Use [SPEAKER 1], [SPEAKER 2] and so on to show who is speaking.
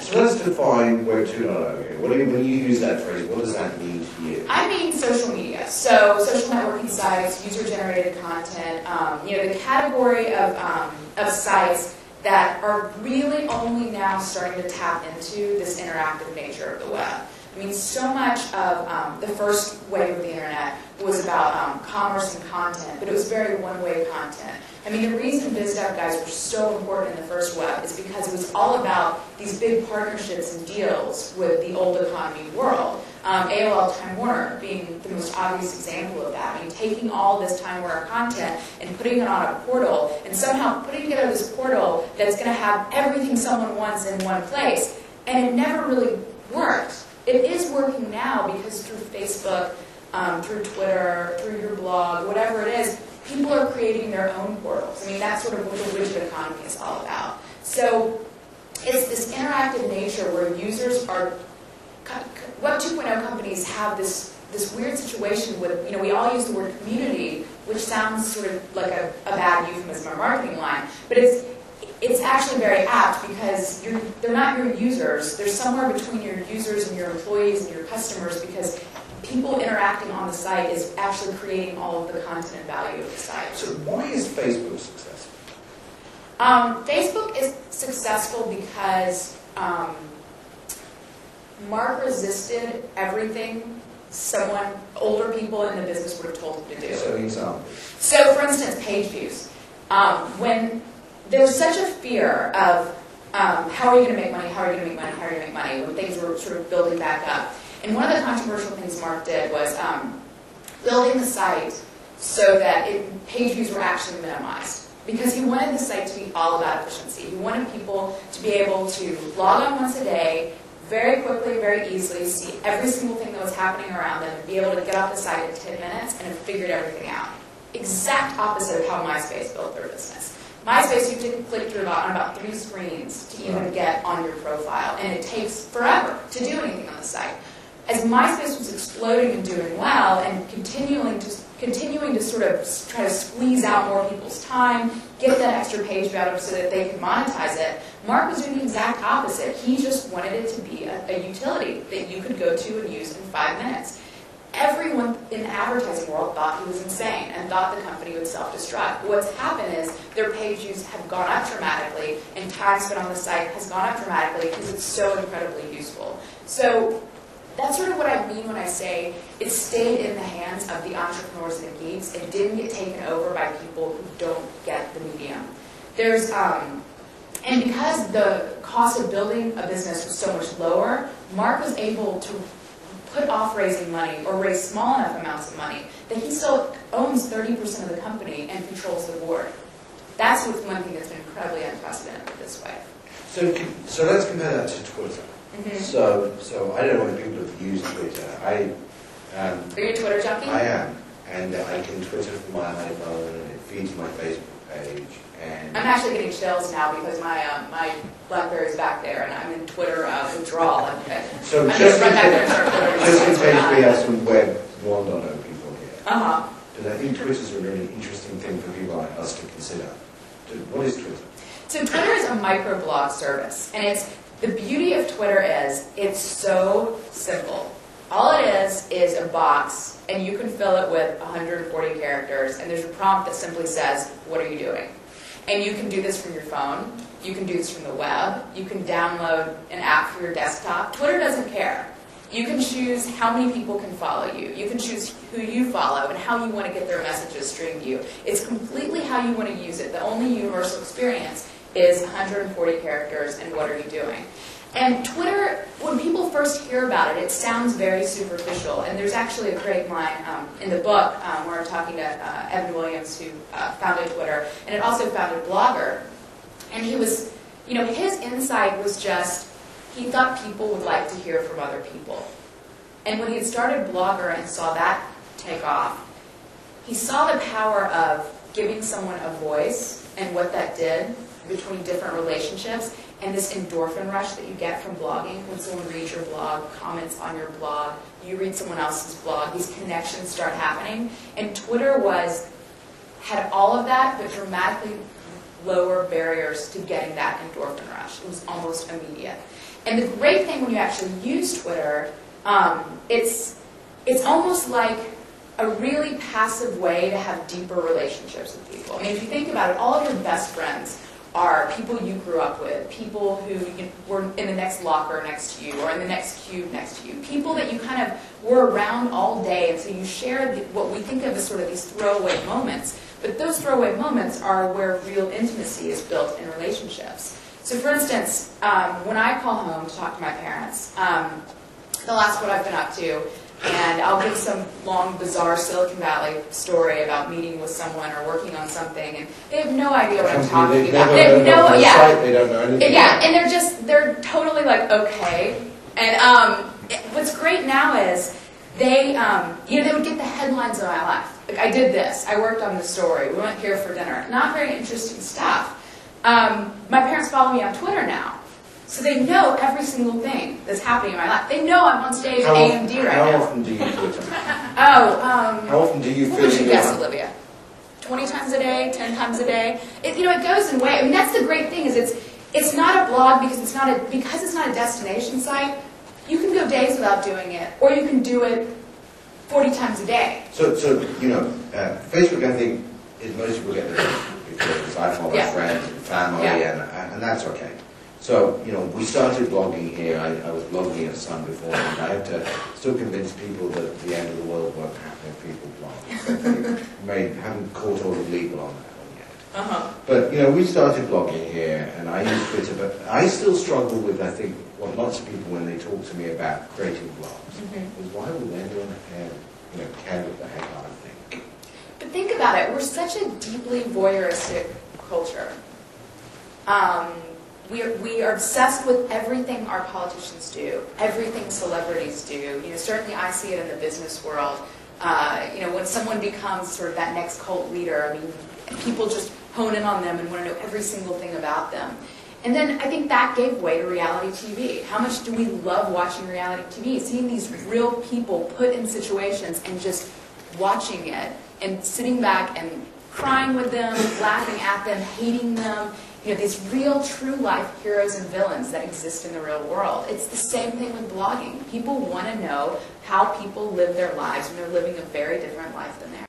[SPEAKER 1] So let's define Web 2.0. When you use that phrase, what does that mean to you?
[SPEAKER 2] I mean social media. So social networking sites, user-generated content, the category of sites that are really only now starting to tap into this interactive nature of the web. I mean, so much of the first wave of the internet was about commerce and content, but it was very one-way content. I mean, the reason BizDev guys were so important in the first web is because it was all about these big partnerships and deals with the old economy world. AOL Time Warner being the most obvious example of that. I mean, taking all this Time Warner content and putting it on a portal, and somehow putting together this portal that's going to have everything someone wants in one place, and it never really worked. It is working now because through Facebook, through Twitter, through your blog, whatever it is, people are creating their own portals. I mean, that's sort of what the widget economy is all about. So it's this interactive nature where users are, Web 2.0 companies have this weird situation with, we all use the word community, which sounds sort of like a bad euphemism or marketing line, but it's actually very apt because they're not your users. They're somewhere between your users and your employees and your customers because people interacting on the site is actually creating all of the content and value of the site.
[SPEAKER 1] So why is Facebook successful?
[SPEAKER 2] Facebook is successful because Mark resisted everything older people in the business would have told him to do.
[SPEAKER 1] So example.
[SPEAKER 2] So for instance, page views. When there's such a fear of how are you going to make money, how are you going to make money, how are you going to make money, when things were sort of building back up. And one of the controversial things Mark did was building the site so that page views were actually minimized. Because he wanted the site to be all about efficiency. He wanted people to be able to log on once a day, very quickly, very easily, see every single thing that was happening around them, and be able to get off the site in 10 minutes and have figured everything out. Exact opposite of how MySpace built their business. MySpace, you have to click through on about 3 screens to even get on your profile, and it takes forever to do anything on the site. As MySpace was exploding and doing well, and continuing to sort of try to squeeze out more people's time, get that extra page value so that they could monetize it, Mark was doing the exact opposite. He just wanted it to be a utility that you could go to and use in 5 minutes. Everyone in the advertising world thought he was insane and thought the company would self-destruct. What's happened is their page views have gone up dramatically, and time spent on the site has gone up dramatically because it's so incredibly useful. So that's sort of what I mean when I say it stayed in the hands of the entrepreneurs and the geeks. It didn't get taken over by people who don't get the medium. And because the cost of building a business was so much lower, Mark was able to put off raising money or raise small enough amounts of money that he still owns 30% of the company and controls the board. That's one thing that's been incredibly unprecedented this way.
[SPEAKER 1] So let's compare that to Twitter. Mm-hmm. So I don't know whether people have used Twitter. Are you
[SPEAKER 2] a Twitter junkie?
[SPEAKER 1] I am, and I can Twitter from my iPhone, and it feeds my Facebook page. And
[SPEAKER 2] I'm actually getting chills now because my BlackBerry's back there, and I'm in Twitter withdrawal.
[SPEAKER 1] So just in case we have some Web 1.0 people here, because I think Twitter's a really interesting thing for people like us to consider. What is Twitter?
[SPEAKER 2] So Twitter is a microblog service, and the beauty of Twitter is it's so simple. All it is a box, and you can fill it with 140 characters, and there's a prompt that simply says, what are you doing? And you can do this from your phone. You can do this from the web. You can download an app for your desktop. Twitter doesn't care. You can choose how many people can follow you. You can choose who you follow and how you want to get their messages streamed to you. It's completely how you want to use it. The only universal experience is 140 characters and what are you doing. And Twitter, when people first hear about it, it sounds very superficial. And there's actually a great line in the book where I'm talking to Evan Williams, who founded Twitter, and it also founded Blogger. And he was, his insight was just, he thought people would like to hear from other people. And when he had started Blogger and saw that take off, he saw the power of giving someone a voice and what that did between different relationships, and this endorphin rush that you get from blogging when someone reads your blog, comments on your blog, you read someone else's blog, these connections start happening. And Twitter had all of that, but dramatically lower barriers to getting that endorphin rush. It was almost immediate. And the great thing when you actually use Twitter, it's almost like a really passive way to have deeper relationships with people. I mean, if you think about it, all of your best friends are people you grew up with, people who were in the next locker next to you or in the next cube next to you, people that you kind of were around all day, and so you share what we think of as sort of these throwaway moments. But those throwaway moments are where real intimacy is built in relationships. So for instance, when I call home to talk to my parents, they'll ask what I've been up to, and I'll give some long, bizarre Silicon Valley story about meeting with someone or working on something, and they have no idea what I'm talking about. They have no,
[SPEAKER 1] they don't know anything.
[SPEAKER 2] Yeah, and they're totally like, okay. And what's great now is they would get the headlines of my life. Like, I did this, I worked on this story, we went here for dinner. Not very interesting stuff. My parents follow me on Twitter now. So they know every single thing that's happening in my life. They know I'm on stage at AMD right now.
[SPEAKER 1] How often do you Twitter?
[SPEAKER 2] How
[SPEAKER 1] often do you feel?
[SPEAKER 2] What would you guess, Olivia? 20 times a day, 10 times a day. It goes in waves. I mean, that's the great thing is it's not a blog because it's not a destination site. You can go days without doing it, or you can do it 40 times a day.
[SPEAKER 1] So Facebook, I think, is most people get the because I follow friends and family, and that's okay. So, we started blogging here. I was blogging at Sun before, and I have to still convince people that the end of the world won't happen if people blog. I haven't caught all the legal on that one yet. But, we started blogging here, and I use Twitter, but I still struggle with, I think, what lots of people, when they talk to me about creating blogs, is why would anyone care what the heck I think?
[SPEAKER 2] But think about it. We're such a deeply voyeuristic culture. We are obsessed with everything our politicians do, everything celebrities do. Certainly I see it in the business world. When someone becomes sort of that next cult leader, I mean, people just hone in on them and want to know every single thing about them. And then I think that gave way to reality TV. How much do we love watching reality TV? Seeing these real people put in situations and just watching it and sitting back and crying with them, laughing at them, hating them. These real, true life heroes and villains that exist in the real world. It's the same thing with blogging. People want to know how people live their lives when they're living a very different life than theirs.